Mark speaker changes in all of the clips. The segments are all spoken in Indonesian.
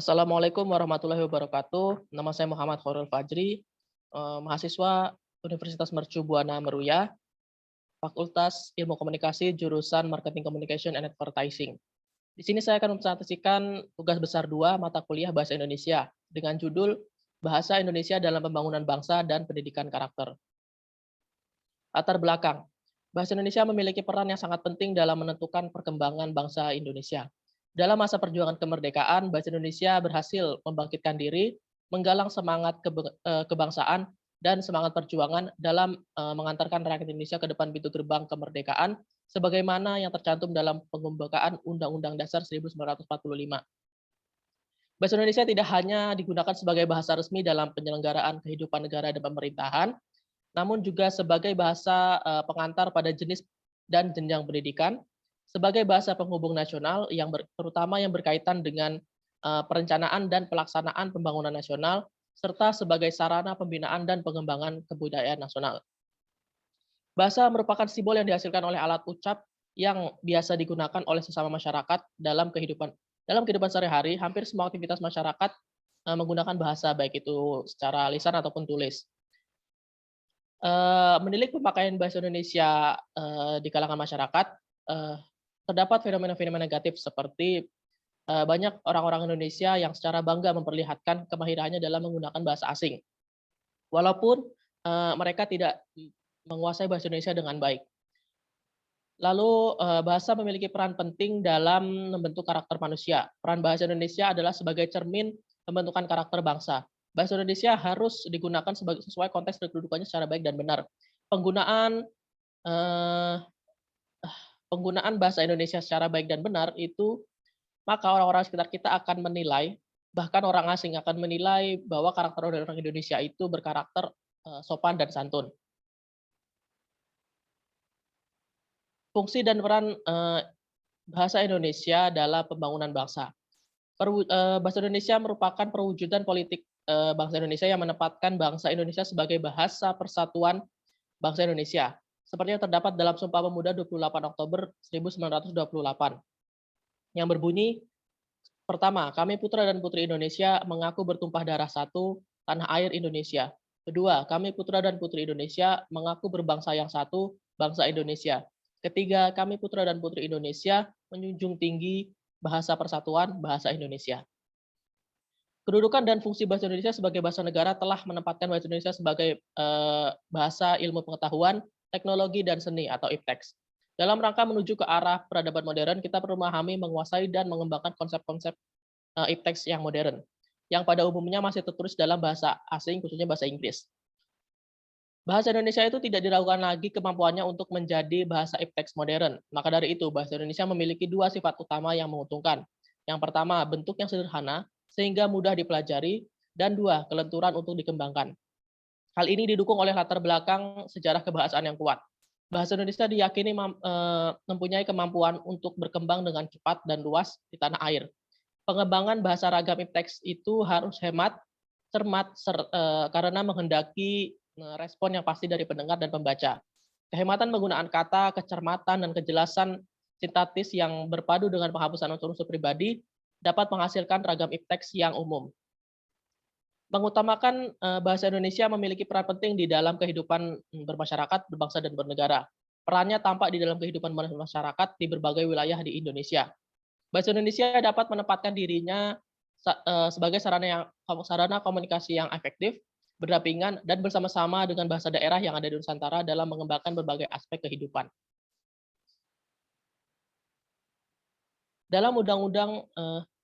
Speaker 1: Assalamualaikum warahmatullahi wabarakatuh. Nama saya Muhammad Khairul Fajri, mahasiswa Universitas Mercu Buana Meruya, Fakultas Ilmu Komunikasi, jurusan Marketing Communication and Advertising. Di sini saya akan mempresentasikan tugas besar 2 mata kuliah Bahasa Indonesia dengan judul Bahasa Indonesia dalam Pembangunan Bangsa dan Pendidikan Karakter. Latar belakang. Bahasa Indonesia memiliki peran yang sangat penting dalam menentukan perkembangan bangsa Indonesia. Dalam masa perjuangan kemerdekaan, bahasa Indonesia berhasil membangkitkan diri, menggalang semangat kebangsaan dan semangat perjuangan dalam mengantarkan rakyat Indonesia ke depan pintu gerbang kemerdekaan sebagaimana yang tercantum dalam pengembangan Undang-Undang Dasar 1945. Bahasa Indonesia tidak hanya digunakan sebagai bahasa resmi dalam penyelenggaraan kehidupan negara dan pemerintahan, namun juga sebagai bahasa pengantar pada jenis dan jenjang pendidikan, sebagai bahasa penghubung nasional yang terutama yang berkaitan dengan perencanaan dan pelaksanaan pembangunan nasional, serta sebagai sarana pembinaan dan pengembangan kebudayaan nasional. Bahasa merupakan simbol yang dihasilkan oleh alat ucap yang biasa digunakan oleh sesama masyarakat dalam kehidupan sehari-hari. Hampir semua aktivitas masyarakat menggunakan bahasa, baik itu secara lisan ataupun tulis. Menilik pemakaian bahasa Indonesia di kalangan masyarakat, terdapat fenomena-fenomena negatif seperti banyak orang-orang Indonesia yang secara bangga memperlihatkan kemahirannya dalam menggunakan bahasa asing, walaupun mereka tidak menguasai bahasa Indonesia dengan baik. Lalu bahasa memiliki peran penting dalam membentuk karakter manusia. Peran bahasa Indonesia adalah sebagai cermin pembentukan karakter bangsa. Bahasa Indonesia harus digunakan sesuai konteks dan kedudukannya secara baik dan benar. Penggunaan eh, penggunaan bahasa Indonesia secara baik dan benar itu, maka orang-orang sekitar kita akan menilai, bahkan orang asing akan menilai bahwa karakter orang Indonesia itu berkarakter sopan dan santun. Fungsi dan peran bahasa Indonesia dalam pembangunan bangsa. Bahasa Indonesia merupakan perwujudan politik bangsa Indonesia yang menempatkan bangsa Indonesia sebagai bahasa persatuan bangsa Indonesia. Seperti yang terdapat dalam Sumpah Pemuda 28 Oktober 1928 yang berbunyi, pertama, kami putra dan putri Indonesia mengaku bertumpah darah satu, tanah air Indonesia. Kedua, kami putra dan putri Indonesia mengaku berbangsa yang satu, bangsa Indonesia. Ketiga, kami putra dan putri Indonesia menjunjung tinggi bahasa persatuan, bahasa Indonesia. Kedudukan dan fungsi bahasa Indonesia sebagai bahasa negara telah menempatkan bahasa Indonesia sebagai bahasa ilmu pengetahuan, teknologi, dan seni atau ipteks. Dalam rangka menuju ke arah peradaban modern, kita perlu memahami, menguasai, dan mengembangkan konsep-konsep ipteks yang modern, yang pada umumnya masih tertulis dalam bahasa asing, khususnya bahasa Inggris. Bahasa Indonesia itu tidak diragukan lagi kemampuannya untuk menjadi bahasa ipteks modern. Maka dari itu, bahasa Indonesia memiliki dua sifat utama yang menguntungkan. Yang pertama, bentuk yang sederhana, sehingga mudah dipelajari, dan dua, kelenturan untuk dikembangkan. Hal ini didukung oleh latar belakang sejarah kebahasaan yang kuat. Bahasa Indonesia diyakini mempunyai kemampuan untuk berkembang dengan cepat dan luas di tanah air. Pengembangan bahasa ragam ipteks itu harus hemat, cermat, karena menghendaki respon yang pasti dari pendengar dan pembaca. Kehematan penggunaan kata, kecermatan, dan kejelasan sintaktis yang berpadu dengan penghapusan unsur-unsur pribadi dapat menghasilkan ragam ipteks yang umum. Mengutamakan bahasa Indonesia memiliki peran penting di dalam kehidupan bermasyarakat, berbangsa, dan bernegara. Perannya tampak di dalam kehidupan masyarakat di berbagai wilayah di Indonesia. Bahasa Indonesia dapat menempatkan dirinya sebagai sarana komunikasi yang efektif, berdampingan, dan bersama-sama dengan bahasa daerah yang ada di Nusantara dalam mengembangkan berbagai aspek kehidupan. Dalam Undang-Undang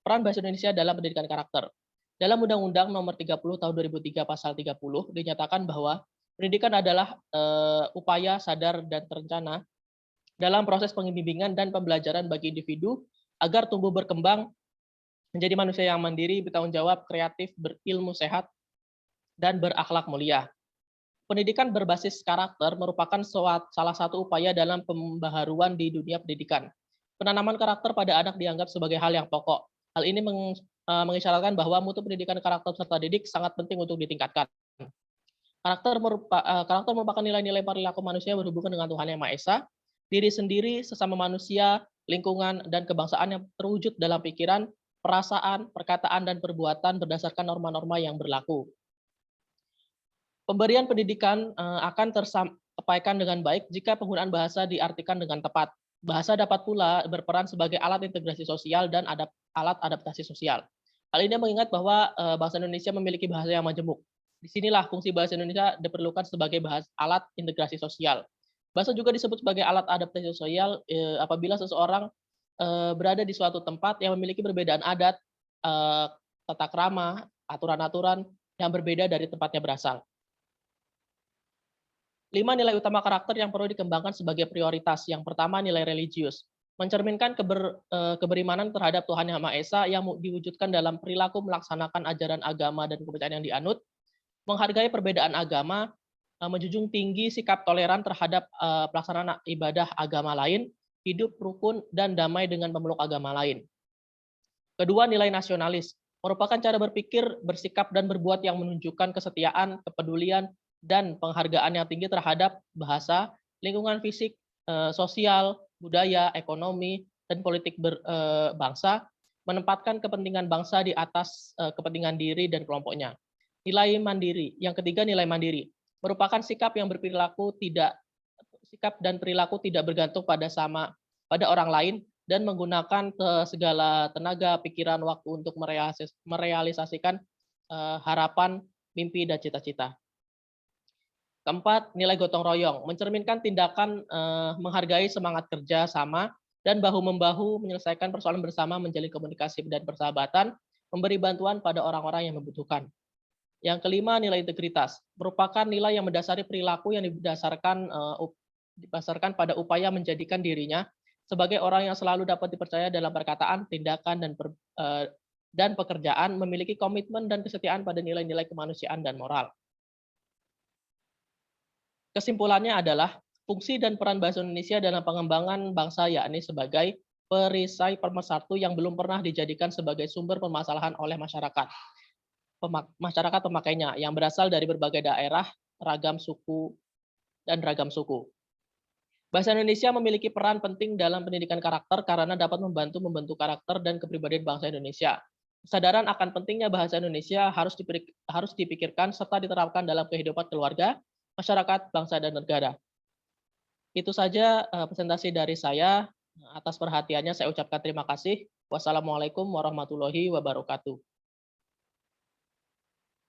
Speaker 1: Peran Bahasa Indonesia dalam Pendidikan Karakter. Dalam Undang-Undang Nomor 30 Tahun 2003 Pasal 30 dinyatakan bahwa pendidikan adalah upaya sadar dan terencana dalam proses pembimbingan dan pembelajaran bagi individu agar tumbuh berkembang menjadi manusia yang mandiri, bertanggung jawab, kreatif, berilmu sehat, dan berakhlak mulia. Pendidikan berbasis karakter merupakan salah satu upaya dalam pembaharuan di dunia pendidikan. Penanaman karakter pada anak dianggap sebagai hal yang pokok. Hal ini mengisyaratkan bahwa mutu pendidikan karakter peserta didik sangat penting untuk ditingkatkan. Karakter merupakan nilai-nilai perilaku manusia yang berhubungan dengan Tuhan Yang Maha Esa, diri sendiri, sesama manusia, lingkungan, dan kebangsaan yang terwujud dalam pikiran, perasaan, perkataan, dan perbuatan berdasarkan norma-norma yang berlaku. Pemberian pendidikan akan tersampaikan dengan baik jika penggunaan bahasa diartikan dengan tepat. Bahasa dapat pula berperan sebagai alat integrasi sosial dan alat adaptasi sosial. Hal ini mengingat bahwa bahasa Indonesia memiliki bahasa yang majemuk. Disinilah fungsi bahasa Indonesia diperlukan sebagai alat integrasi sosial. Bahasa juga disebut sebagai alat adaptasi sosial apabila seseorang berada di suatu tempat yang memiliki perbedaan adat, tata krama, aturan-aturan yang berbeda dari tempatnya berasal. 5 nilai utama karakter yang perlu dikembangkan sebagai prioritas. Yang pertama, nilai religius. Mencerminkan keberimanan terhadap Tuhan Yang Maha Esa yang diwujudkan dalam perilaku melaksanakan ajaran agama dan kepercayaan yang dianut, menghargai perbedaan agama, menjunjung tinggi sikap toleran terhadap pelaksanaan ibadah agama lain, hidup rukun dan damai dengan pemeluk agama lain. Kedua, nilai nasionalis. Merupakan cara berpikir, bersikap, dan berbuat yang menunjukkan kesetiaan, kepedulian, dan penghargaan yang tinggi terhadap bahasa, lingkungan fisik, sosial, budaya, ekonomi, dan politik bangsa, menempatkan kepentingan bangsa di atas kepentingan diri dan kelompoknya. Nilai mandiri. Yang ketiga, nilai mandiri. Merupakan sikap dan perilaku tidak bergantung pada orang lain dan menggunakan segala tenaga, pikiran, waktu untuk merealisasikan harapan, mimpi, dan cita-cita. Keempat, nilai gotong royong, mencerminkan tindakan menghargai semangat kerja sama dan bahu-membahu menyelesaikan persoalan bersama, menjalin komunikasi dan persahabatan, memberi bantuan pada orang-orang yang membutuhkan. Yang kelima, nilai integritas, merupakan nilai yang mendasari perilaku yang didasarkan pada upaya menjadikan dirinya sebagai orang yang selalu dapat dipercaya dalam perkataan, tindakan, dan pekerjaan, memiliki komitmen dan kesetiaan pada nilai-nilai kemanusiaan dan moral. Kesimpulannya adalah fungsi dan peran bahasa Indonesia dalam pengembangan bangsa yakni sebagai perisai pemersatu yang belum pernah dijadikan sebagai sumber permasalahan oleh masyarakat pemakainya yang berasal dari berbagai daerah, ragam suku. Bahasa Indonesia memiliki peran penting dalam pendidikan karakter karena dapat membantu membentuk karakter dan kepribadian bangsa Indonesia. Kesadaran akan pentingnya bahasa Indonesia harus dipikirkan serta diterapkan dalam kehidupan keluarga, masyarakat, bangsa, dan negara. Itu saja presentasi dari saya. Atas perhatiannya saya ucapkan terima kasih. Wassalamualaikum warahmatullahi wabarakatuh.